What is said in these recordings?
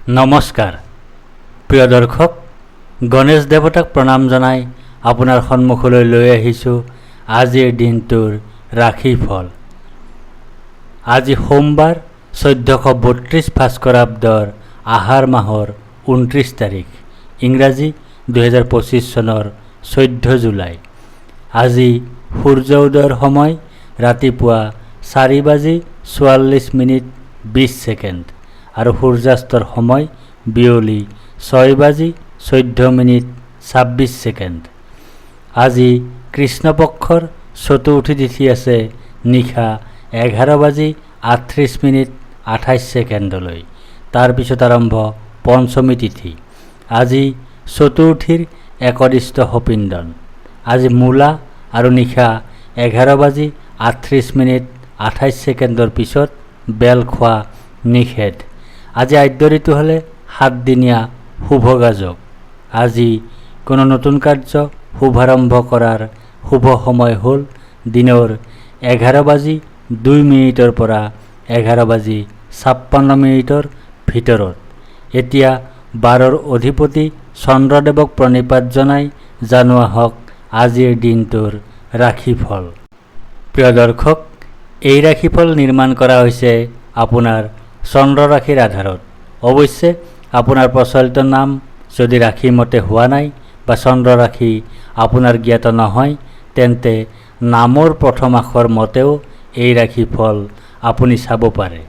নমস্কাৰ প্ৰিয় দৰ্শক, গণেশ দেৱতাক প্ৰণাম জনাই আপোনাৰ সন্মুখলৈ লৈ আহিছোঁ আজিৰ দিনটোৰ ৰাশিফল। আজি সোমবাৰ 1432 ভাস্কৰাব্দৰ আহাৰ মাহৰ 29 তাৰিখ, ইংৰাজী 2025 চনৰ 14 জুলাই। আজি সূৰ্য উদয়ৰ সময় ৰাতিপুৱা 4:44:20 আৰু সূৰ্যাস্তৰ সময় বিয়লি 6:14:26। আজি কৃষ্ণপক্ষৰ চতুৰ্থী তিথি আছে নিশা 11:38:28। তাৰপিছত আৰম্ভ পঞ্চমী তিথি। আজি চতুৰ্থীৰ একদিষ্ট সপিণ্ডন। আজি মূলা আৰু নিশা 11:38:28 পিছত বেল খোৱা নিষেধ। আজি আদ্য ঋতু হ'লে 7 দিনীয়া শুভগাজক। আজি কোনো নতুন কাৰ্য শুভাৰম্ভ কৰাৰ শুভ সময় হ'ল দিনৰ 11:02 পৰা 11:56 ভিতৰত। এতিয়া 12ৰ অধিপতি চন্দ্ৰদেৱক প্ৰণিপাত জনাই জনোৱা হওক আজিৰ দিনটোৰ ৰাশিফল। প্ৰিয় দৰ্শক, এই ৰাশিফল নিৰ্মাণ কৰা হৈছে আপোনাৰ চন্দ্ৰ ৰাশিৰ আধাৰত। অৱশ্যে আপোনাৰ প্ৰচলিত নাম যদি ৰাশি মতে হোৱা নাই বা চন্দ্ৰ ৰাশি আপোনাৰ জ্ঞাত নহয়, তেন্তে নামৰ প্ৰথম আখৰ মতেও এই ৰাশিফল আপুনি চাব পাৰে।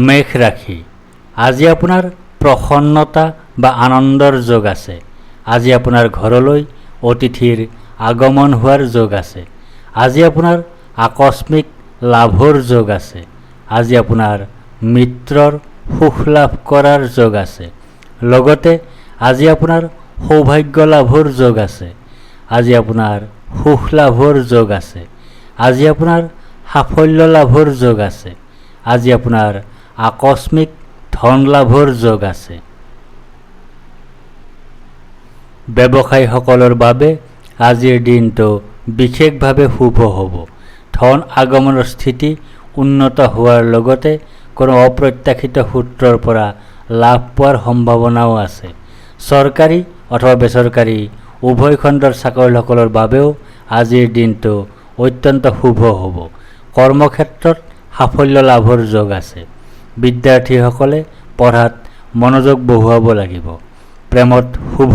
মেষ ৰাশি। আজি আপোনাৰ প্ৰসন্নতা বা আনন্দৰ যোগ আছে। আজি আপোনাৰ ঘৰলৈ অতিথিৰ আগমন হোৱাৰ যোগ আছে। আজি আপোনাৰ আকস্মিক লাভৰ যোগ আছে। আজি আপোনাৰ মিত্ৰৰ সুখ লাভ কৰাৰ যোগ আছে। লগতে আজি আপোনাৰ সৌভাগ্য লাভৰ যোগ আছে। আজি আপোনাৰ সুখ লাভৰ যোগ আছে। আজি আপোনাৰ সাফল্য লাভৰ যোগ আছে। আজি আপোনাৰ আকস্মিক ধন লাভৰ যোগ আছে। ব্যৱসায়ীসকলৰ বাবে আজিৰ দিনটো বিশেষভাৱে শুভ হ'ব। ধন আগমনৰ স্থিতি উন্নত হোৱাৰ লগতে কোনো অপ্ৰত্যাশিত সূত্ৰৰ পৰা লাভ পোৱাৰ সম্ভাৱনাও আছে। চৰকাৰী অথবা বেচৰকাৰী উভয় খণ্ডৰ চাকৰিয়ালসকলৰ বাবেও আজিৰ দিনটো অত্যন্ত শুভ হ'ব। কৰ্মক্ষেত্ৰত সাফল্য লাভৰ যোগ আছে। বিদ্যাৰ্থীসকলে পঢ়াত মনোযোগ বহুৱাব লাগিব। প্ৰেমত শুভ,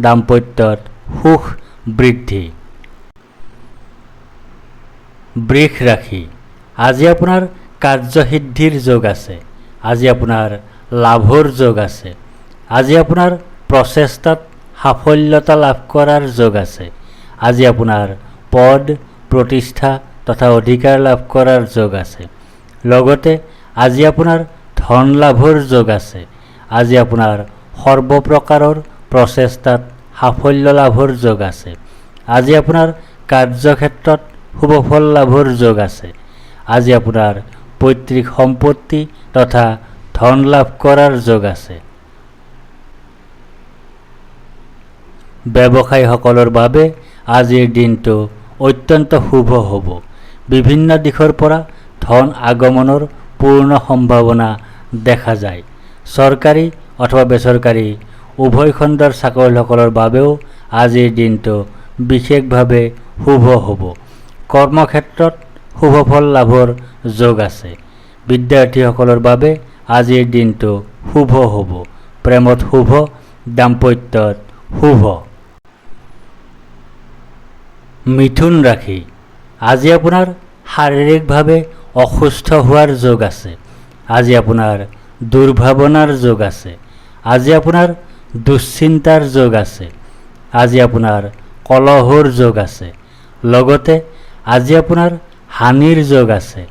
দাম্পত্যত সুখ বৃদ্ধি। বৃষ ৰাশি। আজি আপোনাৰ কাৰ্যসিদ্ধিৰ যোগ আছে। আজি আপোনাৰ লাভৰ যোগ আছে। আজি আপোনাৰ প্ৰচেষ্টাত সাফল্যতা লাভ কৰাৰ যোগ আছে। আজি আপোনাৰ পদ, প্ৰতিষ্ঠা তথা অধিকাৰ লাভ কৰাৰ যোগ আছে। লগতে আজি আপোনাৰ ধন লাভৰ যোগ আছে। আজি আপোনাৰ সৰ্বপ্ৰকাৰৰ প্ৰচেষ্টাত সাফল্য লাভৰ যোগ আছে। আজি আপোনাৰ কাৰ্যক্ষেত্ৰত শুভফল লাভৰ যোগ আছে। আজি আপোনাৰ পৈতৃক সম্পত্তি তথা ধন লাভ কৰাৰ যোগ আছে। ব্যৱসায়ীসকলৰ বাবে আজিৰ দিনটো অত্যন্ত শুভ হ'ব। বিভিন্ন দিশৰ পৰা ধন আগমনৰ পূৰ্ণ সম্ভাৱনা দেখা যায়। চৰকাৰী অথবা বেচৰকাৰী উভয় খণ্ডৰ চাকৰিয়ালসকলৰ বাবেও আজিৰ দিনটো বিশেষভাৱে শুভ হ'ব। কৰ্মক্ষেত্ৰত শুভফল লাভৰ যোগ আছে। বিদ্যাৰ্থীসকলৰ বাবে আজিৰ দিনটো শুভ হ'ব। প্ৰেমত শুভ, দাম্পত্যত শুভ। মিথুন ৰাশি। আজি আপোনাৰ শাৰীৰিকভাৱে অসুস্থ হোৱাৰ যোগ আছে। আজি আপোনাৰ দুৰ্ভাৱনাৰ যোগ আছে। আজি আপোনাৰ দুশ্চিন্তাৰ যোগ আছে। আজি আপোনাৰ কলহৰ যোগ আছে। লগতে আজি আপোনাৰ হানিৰ যোগ আছে।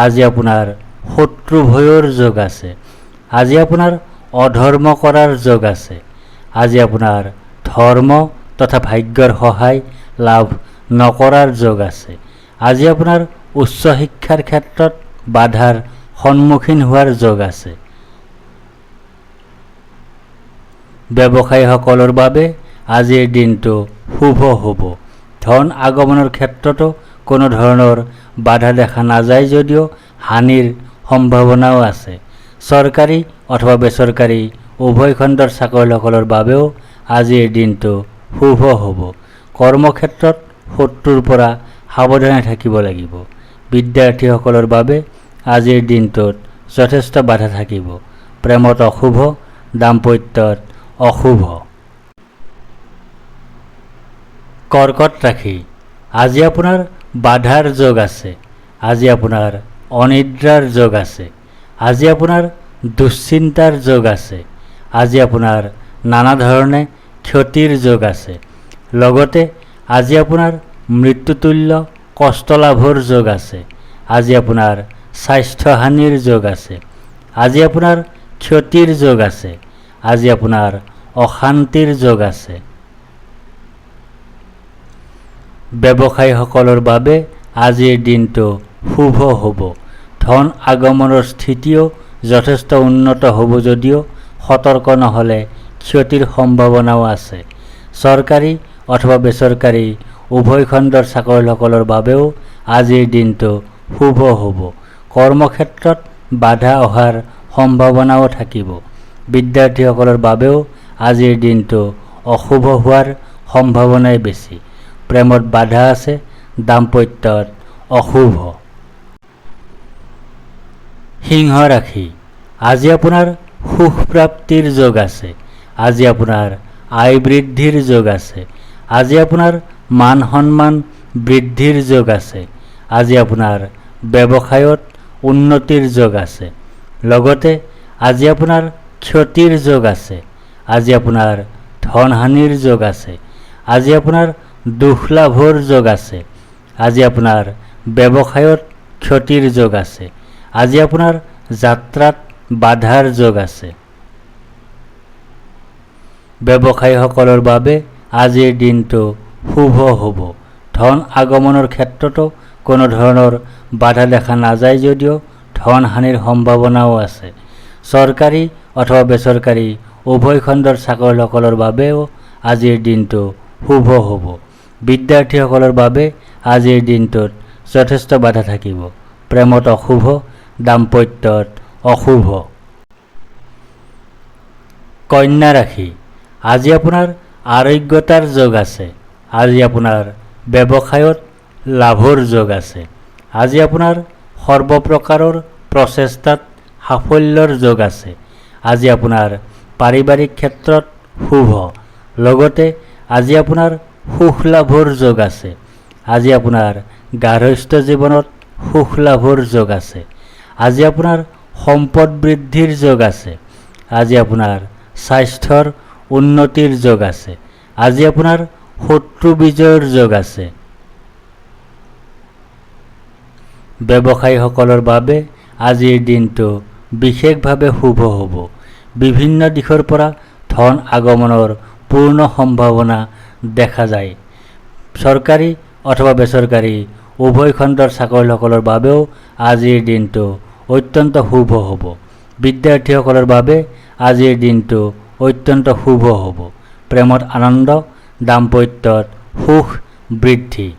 আজি আপোনাৰ শত্ৰু ভয়ৰ যোগ আছে। আজি আপোনাৰ অধৰ্ম কৰাৰ যোগ আছে। আজি আপোনাৰ ধৰ্ম তথা ভাগ্যৰ সহায় লাভ নকৰাৰ যোগ আছে। আজি আপোনাৰ উচ্চ শিক্ষাৰ ক্ষেত্ৰত বাধাৰ সন্মুখীন হোৱাৰ যোগ আছে। ব্যৱসায়ীসকলৰ বাবে আজিৰ দিনটো শুভ হ'ব। ধন আগমনৰ ক্ষেত্ৰতো কোনো ধৰণৰ বাধা দেখা নাযায় যদিও হানিৰ সম্ভাৱনাও আছে। চৰকাৰী অথবা বেচৰকাৰী উভয় খণ্ডৰ চাকৰিয়ালসকলৰ বাবেও আজিৰ দিনটো শুভ হ'ব। কৰ্মক্ষেত্ৰত শত্ৰুৰ পৰা সাৱধানে থাকিব লাগিব। বিদ্যাৰ্থীসকলৰ বাবে আজিৰ দিনটোত যথেষ্ট বাধা থাকিব। প্ৰেমত অশুভ, দাম্পত্যত অশুভ। কৰ্কট ৰাশি, আজি আপোনাৰ বাধাৰ যোগ আছে। আজি আপোনাৰ অনিদ্ৰাৰ যোগ আছে। আজি আপোনাৰ দুশ্চিন্তাৰ যোগ আছে। আজি আপোনাৰ নানা ধৰণে ক্ষতিৰ যোগ আছে। লগতে আজি আপোনাৰ মৃত্যুতুল্য কষ্ট লাভৰ যোগ আছে। আজি আপোনাৰ স্বাস্থ্যহানিৰ যোগ আছে। আজি আপোনাৰ ক্ষতিৰ যোগ আছে। আজি আপোনাৰ অশান্তিৰ যোগ আছে। ব্যৱসায়ীসকলৰ বাবে আজিৰ দিনটো শুভ হ'ব। ধন আগমনৰ স্থিতিও যথেষ্ট উন্নত হ'ব যদিও সতৰ্ক নহ'লে ক্ষতিৰ সম্ভাৱনাও আছে। চৰকাৰী অথবা বেচৰকাৰী উভয় খণ্ডৰ চাকৰিয়ালসকলৰ বাবেও আজিৰ দিনটো শুভ হ'ব। কৰ্মক্ষেত্ৰত বাধা অহাৰ সম্ভাৱনাও থাকিব। বিদ্যাৰ্থীসকলৰ বাবেও আজিৰ দিনটো অশুভ হোৱাৰ সম্ভাৱনাই বেছি। প্ৰেমত বাধা আছে, দাম্পত্যত অশুভ। সিংহ ৰাশি, আজি আপোনাৰ সুখ প্ৰাপ্তিৰ যোগ আছে। আজি আপোনাৰ আয় বৃদ্ধিৰ যোগ আছে। আজি আপোনাৰ মান সন্মান বৃদ্ধিৰ যোগ আছে। আজি আপোনাৰ ব্যৱসায়ত উন্নতিৰ যোগ আছে। লগতে আজি আপোনাৰ ক্ষতিৰ যোগ আছে। আজি আপোনাৰ ধনহানিৰ যোগ আছে। আজি আপোনাৰ দুখ লাভৰ যোগ আছে। আজি আপোনাৰ ব্যৱসায়ত ক্ষতিৰ যোগ আছে। আজি আপোনাৰ যাত্ৰাত বাধাৰ যোগ আছে। ব্যৱসায়ীসকলৰ বাবে আজিৰ দিনটো শুভ হ'ব। ধন আগমনৰ ক্ষেত্ৰতো কোনো ধৰণৰ বাধা দেখা নাযায় যদিও ধন হানিৰ সম্ভাৱনাও আছে। চৰকাৰী অথবা বেচৰকাৰী উভয় খণ্ডৰ চাকৰিয়ালসকলৰ বাবেও আজিৰ দিনটো শুভ হ'ব। বিদ্যাৰ্থীসকলৰ বাবে আজিৰ দিনটোত যথেষ্ট বাধা থাকিব। প্ৰেমত অশুভ, দাম্পত্যত অশুভ। কন্যা ৰাশি, আজি আপোনাৰ আৰোগ্যতাৰ যোগ আছে। আজি আপোনাৰ ব্যৱসায়ত লাভৰ যোগ আছে। আজি আপোনাৰ সৰ্বপ্ৰকাৰৰ প্ৰচেষ্টাত সাফল্যৰ যোগ আছে। আজি আপোনাৰ পাৰিবাৰিক ক্ষেত্ৰত শুভ। লগতে আজি আপোনাৰ সুখ লাভৰ যোগ আছে। আজি আপোনাৰ গাৰ্হস্থ্য জীৱনত সুখ লাভৰ যোগ আছে। আজি আপোনাৰ সম্পদ বৃদ্ধিৰ যোগ আছে। আজি আপোনাৰ স্বাস্থ্যৰ উন্নতিৰ যোগ আছে। আজি আপোনাৰ শত্ৰু বিজয়ৰ যোগ আছে। ব্যৱসায়ীসকলৰ বাবে আজিৰ দিনটো বিশেষভাৱে শুভ হ'ব। বিভিন্ন দিশৰ পৰা ধন আগমনৰ পূৰ্ণ সম্ভাৱনা দেখা যায়। চৰকাৰী অথবা বেচৰকাৰী উভয় খণ্ডৰ চাকৰিয়ালসকলৰ বাবেও আজিৰ দিনটো অত্যন্ত শুভ হ'ব। বিদ্যাৰ্থীসকলৰ বাবে আজিৰ দিনটো অত্যন্ত শুভ হ'ব। প্ৰেমত আনন্দ, দাম্পত্যত সুখ বৃদ্ধি।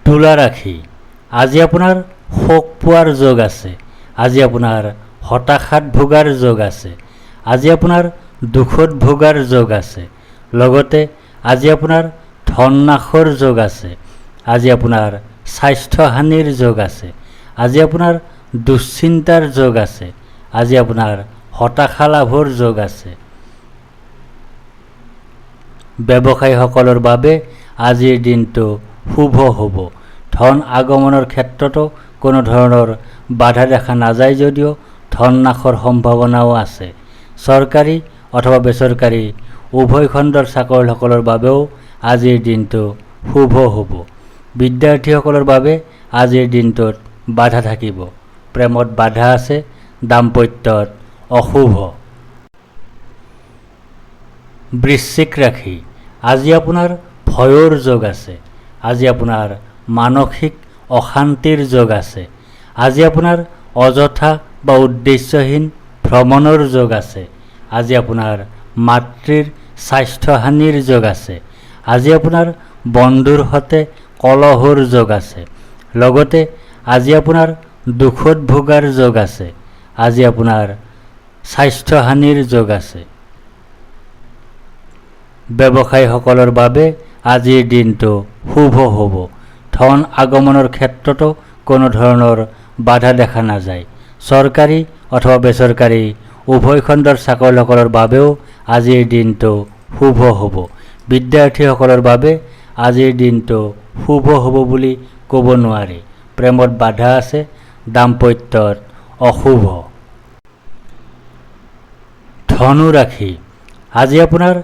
তুলা ৰাশি, আজি আপোনাৰ শোক পোৱাৰ যোগ আছে। আজি আপোনাৰ হতাশাত ভোগাৰ যোগ আছে। আজি আপোনাৰ দুখত ভোগাৰ যোগ আছে। লগতে আজি আপোনাৰ ধন নাশৰ যোগ আছে। আজি আপোনাৰ স্বাস্থ্যহানিৰ যোগ আছে। আজি আপোনাৰ দুশ্চিন্তাৰ যোগ আছে। আজি আপোনাৰ হতাশা লাভৰ যোগ আছে। ব্যৱসায়ীসকলৰ বাবে আজিৰ দিনটো শুভ হ'ব। ধন আগমনৰ ক্ষেত্ৰতো কোনো ধৰণৰ বাধা দেখা নাযায় যদিও ধন নাশৰ সম্ভাৱনাও আছে। চৰকাৰী অথবা বেচৰকাৰী উভয় খণ্ডৰ চাকৰিয়ালসকলৰ বাবেও আজিৰ দিনটো শুভ হ'ব। বিদ্যাৰ্থীসকলৰ বাবে আজিৰ দিনটোত বাধা থাকিব। প্ৰেমত বাধা আছে, দাম্পত্যত অশুভ। বৃশ্চিক ৰাশি, আজি আপোনাৰ ভয়ৰ যোগ আছে। আজি আপোনাৰ মানসিক অশান্তিৰ যোগ আছে। আজি আপোনাৰ অযথা বা উদ্দেশ্যহীন ভ্ৰমণৰ যোগ আছে। আজি আপোনাৰ মাতৃৰ স্বাস্থ্যহানিৰ যোগ আছে। আজি আপোনাৰ বন্ধুৰ সৈতে কলহৰ যোগ আছে। লগতে আজি আপোনাৰ দুখত ভোগাৰ যোগ আছে। আজি আপোনাৰ স্বাস্থ্যহানিৰ যোগ আছে। ব্যৱসায়ীসকলৰ বাবে আজিৰ দিনটো শুভ হ'ব। ধন আগমনৰ ক্ষেত্ৰতো কোনো ধৰণৰ বাধা দেখা নাযায়। চৰকাৰী অথবা বেচৰকাৰী উভয় খণ্ডৰ চাকৰিয়ালসকলৰ বাবেও আজিৰ দিনটো শুভ হ'ব। বিদ্যাৰ্থীসকলৰ বাবে আজিৰ দিনটো শুভ হ'ব বুলি ক'ব নোৱাৰি। প্ৰেমত বাধা আছে, দাম্পত্যত অশুভ। ধনু ৰাশি, আজি আপোনাৰ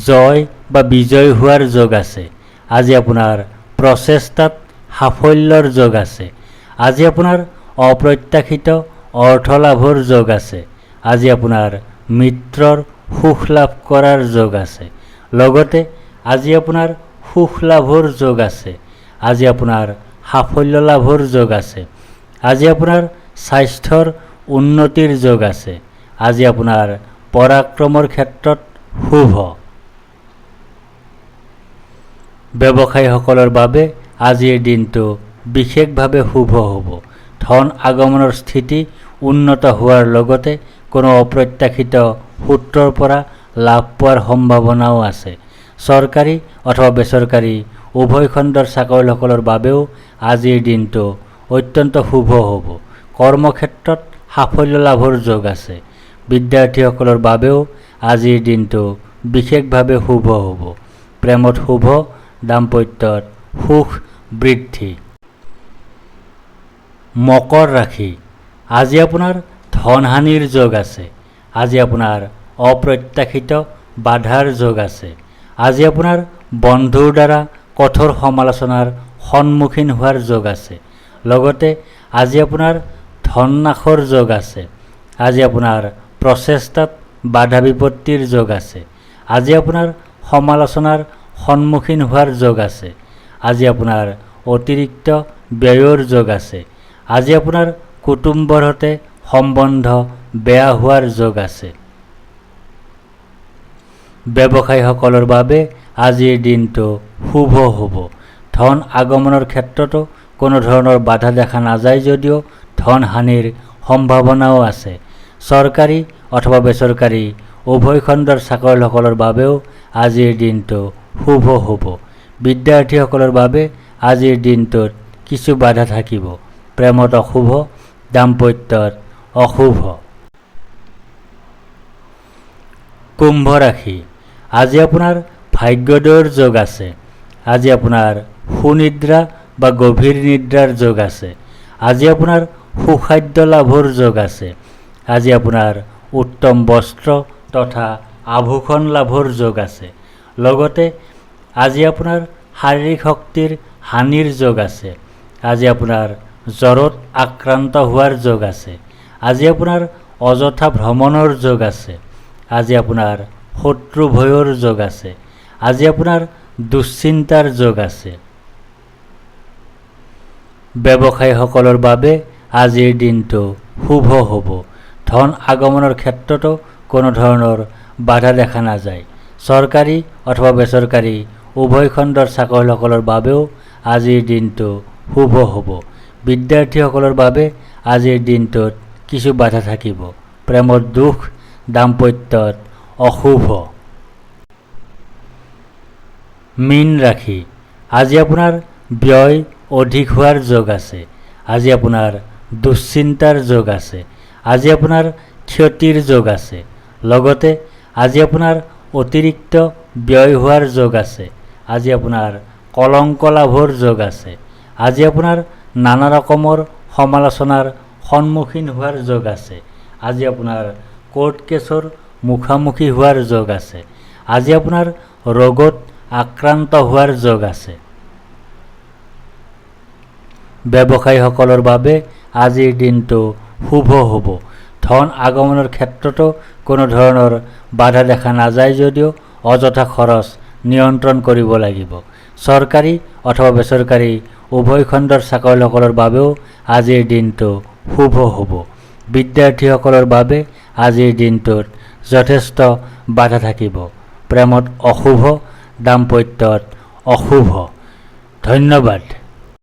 জয় বা বিজয় হোৱাৰ যোগ আছে। আজি আপোনাৰ প্ৰচেষ্টাত সাফল্যৰ যোগ আছে। আজি আপোনাৰ অপ্ৰত্যাশিত অৰ্থ লাভৰ যোগ আছে। আজি আপোনাৰ মিত্ৰৰ সুখ লাভ কৰাৰ যোগ আছে। লগতে আজি আপোনাৰ সুখ লাভৰ যোগ আছে। আজি আপোনাৰ সাফল্য লাভৰ যোগ আছে। আজি আপোনাৰ স্বাস্থ্যৰ উন্নতিৰ যোগ আছে। আজি আপোনাৰ পৰাক্ৰমৰ ক্ষেত্ৰত শুভ। ব্যৱসায়ীসকলৰ বাবে আজিৰ দিনটো বিশেষভাৱে শুভ হ'ব। ধন আগমনৰ স্থিতি উন্নত হোৱাৰ লগতে কোনো অপ্ৰত্যাশিত সূত্ৰৰ পৰা লাভ পোৱাৰ সম্ভাৱনাও আছে। চৰকাৰী অথবা বেচৰকাৰী উভয় খণ্ডৰ চাকৰিয়ালসকলৰ বাবেও আজিৰ দিনটো অত্যন্ত শুভ হ'ব। কৰ্মক্ষেত্ৰত সাফল্য লাভৰ যোগ আছে। বিদ্যাৰ্থীসকলৰ বাবেও আজিৰ দিনটো বিশেষভাৱে শুভ হ'ব। প্ৰেমত শুভ, দাম্পত্যত সুখ বৃদ্ধি। মকৰ ৰাশি, আজি আপোনাৰ ধনহানিৰ যোগ আছে। আজি আপোনাৰ অপ্ৰত্যাশিত বাধাৰ যোগ আছে। আজি আপোনাৰ বন্ধুৰ দ্বাৰা কঠোৰ সমালোচনাৰ সন্মুখীন হোৱাৰ যোগ আছে। লগতে আজি আপোনাৰ ধন নাশৰ যোগ আছে। আজি আপোনাৰ প্ৰচেষ্টাত বাধা বিপত্তিৰ যোগ আছে। আজি আপোনাৰ সমালোচনাৰ সন্মুখীন হোৱাৰ যোগ আছে। আজি আপোনাৰ অতিৰিক্ত ব্যয়ৰ যোগ আছে। আজি আপোনাৰ কুটুম্বৰ সৈতে সম্বন্ধ বেয়া হোৱাৰ যোগ আছে। ব্যৱসায়ীসকলৰ বাবে আজিৰ দিনটো শুভ হ'ব। ধন আগমনৰ ক্ষেত্ৰতো কোনো ধৰণৰ বাধা দেখা নাযায় যদিও ধন হানিৰ সম্ভাৱনাও আছে। চৰকাৰী অথবা বেচৰকাৰী উভয় খণ্ডৰ চাকৰিয়ালসকলৰ বাবেও আজিৰ দিনটো শুভ হ'ব। বিদ্যাৰ্থীসকলৰ বাবে আজিৰ দিনটোত কিছু বাধা থাকিব। প্ৰেমত অশুভ, দাম্পত্যত অশুভ। কুম্ভ ৰাশি, আজি আপোনাৰ ভাগ্যোদয়ৰ যোগ আছে। আজি আপোনাৰ সুনিদ্ৰা বা গভীৰ নিদ্ৰাৰ যোগ আছে। আজি আপোনাৰ সুখাদ্য লাভৰ যোগ আছে। আজি আপোনাৰ উত্তম বস্ত্ৰ তথা আভূষণ লাভৰ যোগ আছে। লগতে আজি আপোনাৰ শাৰীৰিক শক্তিৰ হানিৰ যোগ আছে। আজি আপোনাৰ জ্বৰত আক্ৰান্ত হোৱাৰ যোগ আছে। আজি আপোনাৰ অযথা ভ্ৰমণৰ যোগ আছে। আজি আপোনাৰ শত্ৰু ভয়ৰ যোগ আছে। আজি আপোনাৰ দুশ্চিন্তাৰ যোগ আছে। ব্যৱসায়ীসকলৰ বাবে আজিৰ দিনটো শুভ হ'ব। ধন আগমনৰ ক্ষেত্ৰতো কোনো ধৰণৰ বাধা দেখা নাযায়। চৰকাৰী অথবা বেচৰকাৰী উভয় খণ্ডৰ চাকৰিয়ালসকলৰ বাবেও আজিৰ দিনটো শুভ হ'ব। বিদ্যাৰ্থীসকলৰ বাবে আজিৰ দিনটোত কিছু বাধা থাকিব। প্ৰেমত দুখ, দাম্পত্যত অশুভ। মীন ৰাশি, আজি আপোনাৰ ব্যয় অধিক হোৱাৰ যোগ আছে। আজি আপোনাৰ দুশ্চিন্তাৰ যোগ আছে। আজি আপোনাৰ ক্ষতিৰ যোগ আছে। লগতে আজি আপোনাৰ অতিৰিক্ত ব্যয় হোৱাৰ যোগ আছে। আজি আপোনাৰ কলংক লাভৰ যোগ আছে। আজি আপোনাৰ নানা ৰকমৰ সমালোচনাৰ সন্মুখীন হোৱাৰ যোগ আছে। আজি আপোনাৰ কোৰ্ট কেছৰ মুখামুখি হোৱাৰ যোগ আছে। আজি আপোনাৰ ৰোগত আক্ৰান্ত হোৱাৰ যোগ আছে। ব্যৱসায়ীসকলৰ বাবে আজিৰ দিনটো শুভ হ'ব। ধন আগমনৰ ক্ষেত্ৰতো কোনো ধৰণৰ বাধা দেখা নাযায় যদিও অযথা খৰচ নিয়ন্ত্ৰণ কৰিব লাগিব। চৰকাৰী অথবা বেচৰকাৰী উভয় খণ্ডৰ চাকৰিয়ালসকলৰ বাবেও আজিৰ দিনটো শুভ হ'ব। বিদ্যাৰ্থীসকলৰ বাবে আজিৰ দিনটোত যথেষ্ট বাধা থাকিব। প্ৰেমত অশুভ, দাম্পত্যত অশুভ। ধন্যবাদ।